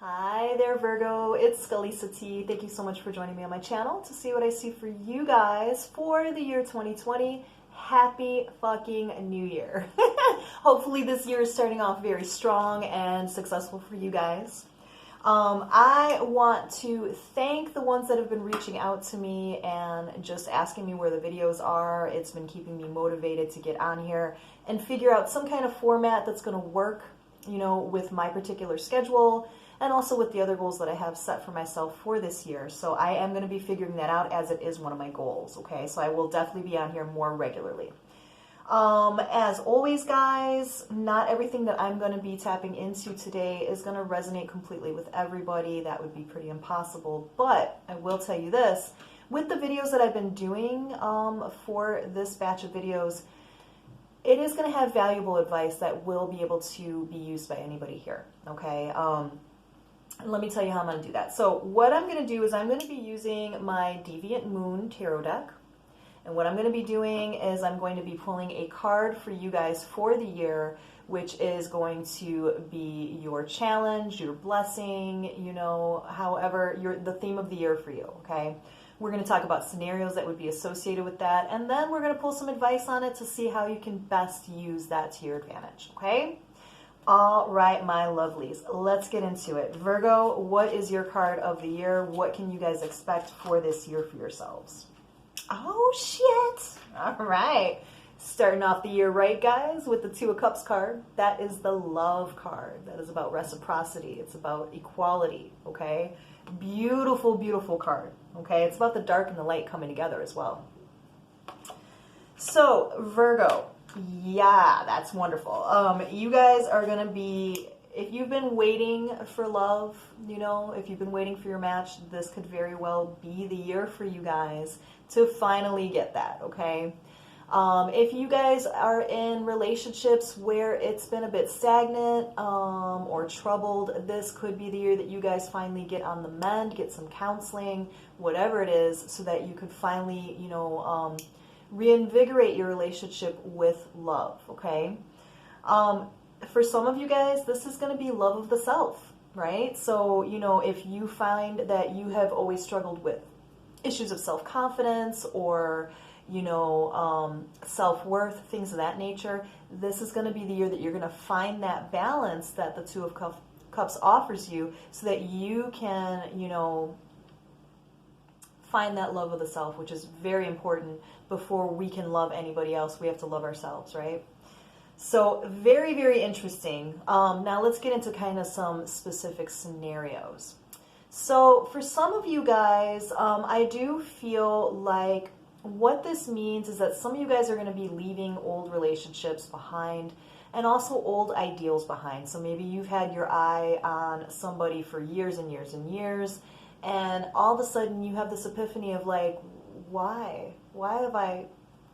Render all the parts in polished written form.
Hi there, Virgo. It's Skully Sati. Thank you so much for joining me on my channel to see what I see for you guys for the year 2020. Happy fucking New Year. Hopefully this year is starting off very strong and successful for you guys. I want to thank the ones that have been reaching out to me and just asking me where the videos are. It's been keeping me motivated to get on here and figure out some kind of format that's going to work, you know, with my particular schedule and also with the other goals that I have set for myself for this year. So I am going to be figuring that out as it is one of my goals, okay? So I will definitely be on here more regularly. As always, guys, not everything that I'm going to be tapping into today is going to resonate completely with everybody. That would be pretty impossible. But I will tell you this, with the videos that I've been doing for this batch of videos, it is going to have valuable advice that will be able to be used by anybody here, okay? Let me tell you how I'm going to do that. So what I'm going to do is I'm going to be using my Deviant Moon Tarot deck. And what I'm going to be doing is I'm going to be pulling a card for you guys for the year, which is going to be your challenge, your blessing, you know, however, the theme of the year for you, okay? We're going to talk about scenarios that would be associated with that, and then we're going to pull some advice on it to see how you can best use that to your advantage, okay? All right, my lovelies, let's get into it. Virgo, what is your card of the year? What can you guys expect for this year for yourselves? Oh, shit. All right. Starting off the year right, guys, with the Two of Cups card. That is the love card. That is about reciprocity. It's about equality, okay? Beautiful, beautiful card, okay? It's about the dark and the light coming together as well. So, Virgo, yeah, that's wonderful. You guys are going to be, if you've been waiting for love, you know, if you've been waiting for your match, this could very well be the year for you guys to finally get that, okay? If you guys are in relationships where it's been a bit stagnant or troubled, this could be the year that you guys finally get on the mend, get some counseling, whatever it is, so that you could finally, you know, reinvigorate your relationship with love, okay? For some of you guys, this is going to be love of the self, right? So, you know, if you find that you have always struggled with issues of self-confidence or, you know, self-worth, things of that nature, this is going to be the year that you're going to find that balance that the Two of Cups offers you so that you can, you know, find that love of the self, which is very important. Before we can love anybody else, we have to love ourselves, right? So very, very interesting. Now let's get into kind of some specific scenarios. So for some of you guys, I do feel like what this means is that some of you guys are going to be leaving old relationships behind and also old ideals behind. So maybe you've had your eye on somebody for years and years and years, and all of a sudden you have this epiphany of like, why have I,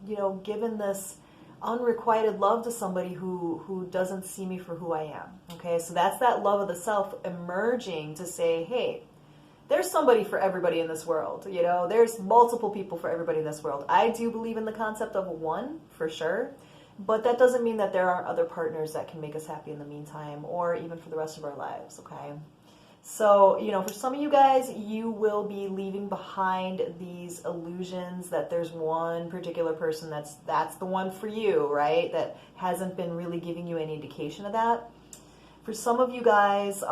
you know, given this unrequited love to somebody who doesn't see me for who I am, okay? So that's that love of the self emerging to say, hey, there's somebody for everybody in this world, you know? There's multiple people for everybody in this world. I do believe in the concept of one, for sure, but that doesn't mean that there aren't other partners that can make us happy in the meantime or even for the rest of our lives, okay? So, you know, for some of you guys, you will be leaving behind these illusions that there's one particular person that's the one for you, right? That hasn't been really giving you any indication of that. For some of you guys,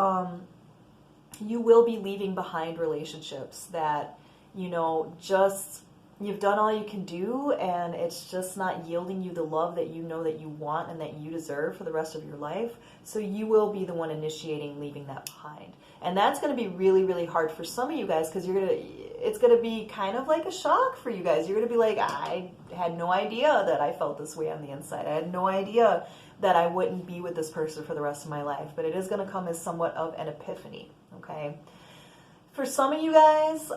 you will be leaving behind relationships that, you know, just you've done all you can do and it's just not yielding you the love that you know that you want and that you deserve for the rest of your life. So you will be the one initiating leaving that behind. And that's going to be really, really hard for some of you guys because it's going to be kind of like a shock for you guys. You're going to be like, I had no idea that I felt this way on the inside. I had no idea that I wouldn't be with this person for the rest of my life. But it is going to come as somewhat of an epiphany, okay? For some of you guys,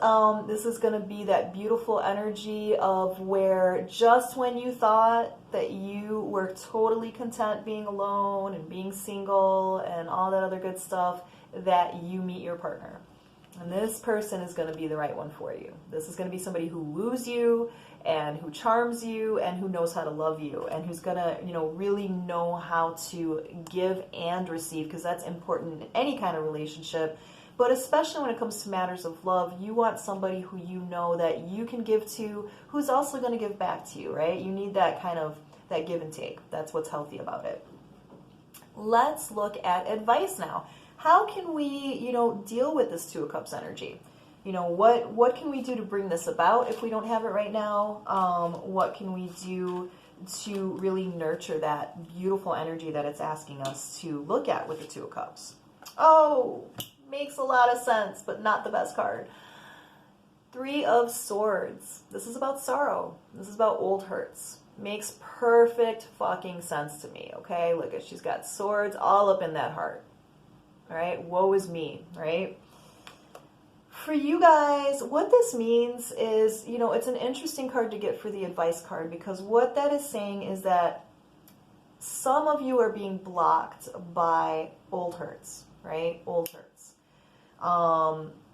this is going to be that beautiful energy of where just when you thought that you were totally content being alone and being single and all that other good stuff, that you meet your partner. And this person is going to be the right one for you. This is going to be somebody who woos you and who charms you and who knows how to love you and who's going to, really know how to give and receive, because that's important in any kind of relationship. But especially when it comes to matters of love, you want somebody who you know that you can give to, who's also going to give back to you, right? You need that that give and take. That's what's healthy about it. Let's look at advice now. How can we, deal with this Two of Cups energy? What can we do to bring this about if we don't have it right now? What can we do to really nurture that beautiful energy that it's asking us to look at with the Two of Cups? Oh, makes a lot of sense, but not the best card. Three of Swords. This is about sorrow. This is about old hurts. Makes perfect fucking sense to me, okay? Look at, she's got swords all up in that heart. All right, woe is me, right? For you guys, what this means is, it's an interesting card to get for the advice card, because what that is saying is that some of you are being blocked by old hurts, right? Old hurts.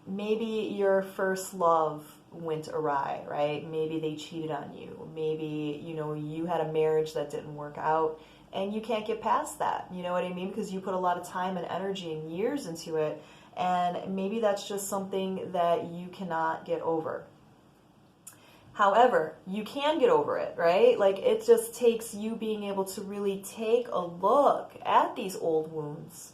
Maybe your first love went awry, right? Maybe they cheated on you. Maybe, you had a marriage that didn't work out and you can't get past that. You know what I mean? Because you put a lot of time and energy and years into it. And maybe that's just something that you cannot get over. However, you can get over it, right? Like, it just takes you being able to really take a look at these old wounds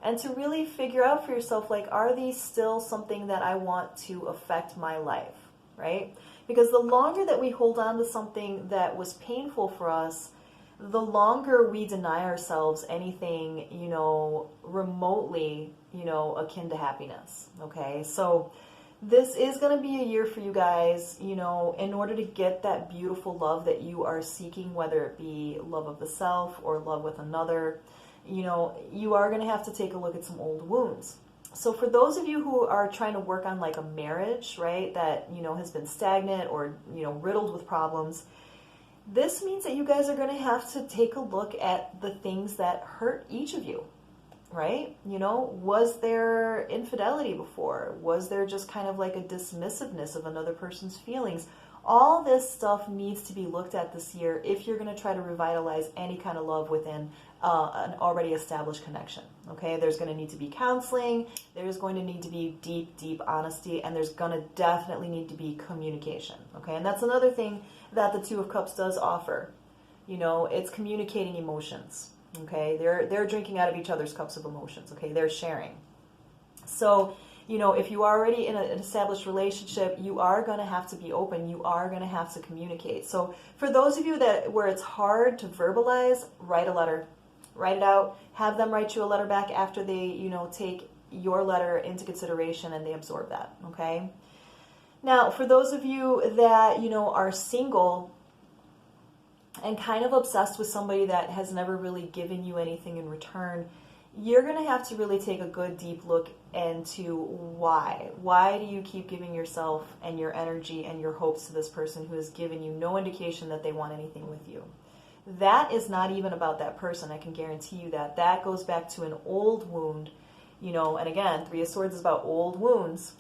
and to really figure out for yourself, like, are these still something that I want to affect my life, right? Because the longer that we hold on to something that was painful for us, the longer we deny ourselves anything, remotely, akin to happiness, okay? So this is going to be a year for you guys, in order to get that beautiful love that you are seeking, whether it be love of the self or love with another, you are going to have to take a look at some old wounds. So for those of you who are trying to work on like a marriage, right, that, has been stagnant or, riddled with problems, this means that you guys are going to have to take a look at the things that hurt each of you, right? Was there infidelity before? Was there just kind of like a dismissiveness of another person's feelings? All this stuff needs to be looked at this year if you're going to try to revitalize any kind of love within an already established connection, okay? There's going to need to be counseling. There's going to need to be deep, deep honesty, and there's going to definitely need to be communication, okay? And that's another thing that the Two of Cups does offer. It's communicating emotions, okay? They're drinking out of each other's cups of emotions, okay? They're sharing. So, if you are already in an established relationship, you are going to have to be open. You are going to have to communicate. So for those of you where it's hard to verbalize, write a letter. Write it out. Have them write you a letter back after they, take your letter into consideration and they absorb that, okay? Now, for those of you that, are single and kind of obsessed with somebody that has never really given you anything in return, you're going to have to really take a good deep look into why. Why do you keep giving yourself and your energy and your hopes to this person who has given you no indication that they want anything with you? That is not even about that person. I can guarantee you that. That goes back to an old wound, and again, Three of Swords is about old wounds,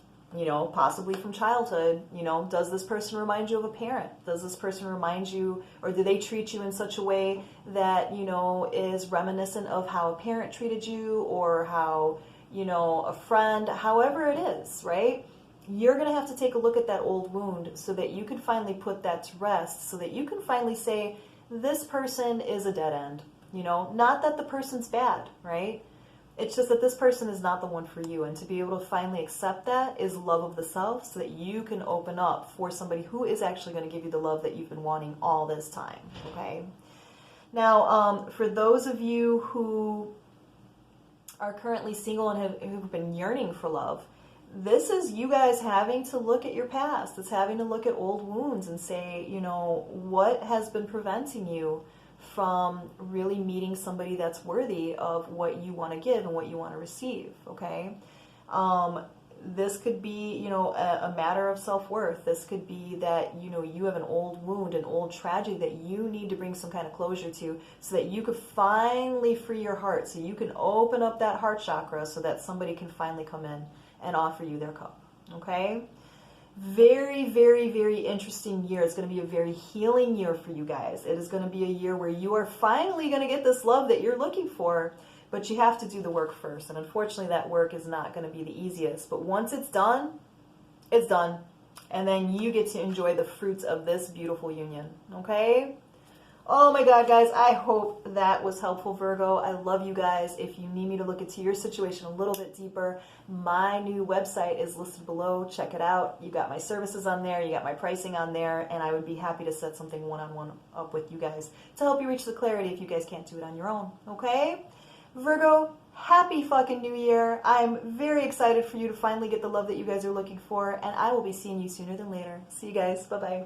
possibly from childhood. Does this person remind you of a parent? Does this person remind you, or do they treat you in such a way that, is reminiscent of how a parent treated you, or how, a friend, however it is, right? You're going to have to take a look at that old wound so that you can finally put that to rest, so that you can finally say, this person is a dead end. Not that the person's bad, right? It's just that this person is not the one for you. And to be able to finally accept that is love of the self, so that you can open up for somebody who is actually going to give you the love that you've been wanting all this time, okay? Now, for those of you who are currently single and who've been yearning for love, this is you guys having to look at your past. It's having to look at old wounds and say, what has been preventing you from really meeting somebody that's worthy of what you want to give and what you want to receive, okay? this could be, you know, a matter of self-worth. This could be that, you know, you have an old wound, an old tragedy that you need to bring some kind of closure to so that you could finally free your heart, so you can open up that heart chakra so that somebody can finally come in and offer you their cup. Okay? Very, very, very interesting year. It's going to be a very healing year for you guys. It is going to be a year where you are finally going to get this love that you're looking for, but you have to do the work first. And unfortunately, that work is not going to be the easiest. But once it's done, it's done. And then you get to enjoy the fruits of this beautiful union. Okay? Oh my God, guys, I hope that was helpful, Virgo. I love you guys. If you need me to look into your situation a little bit deeper, my new website is listed below. Check it out. You got my services on there. You got my pricing on there. And I would be happy to set something one-on-one up with you guys to help you reach the clarity if you guys can't do it on your own. Okay? Virgo, happy fucking New Year. I'm very excited for you to finally get the love that you guys are looking for. And I will be seeing you sooner than later. See you guys. Bye-bye.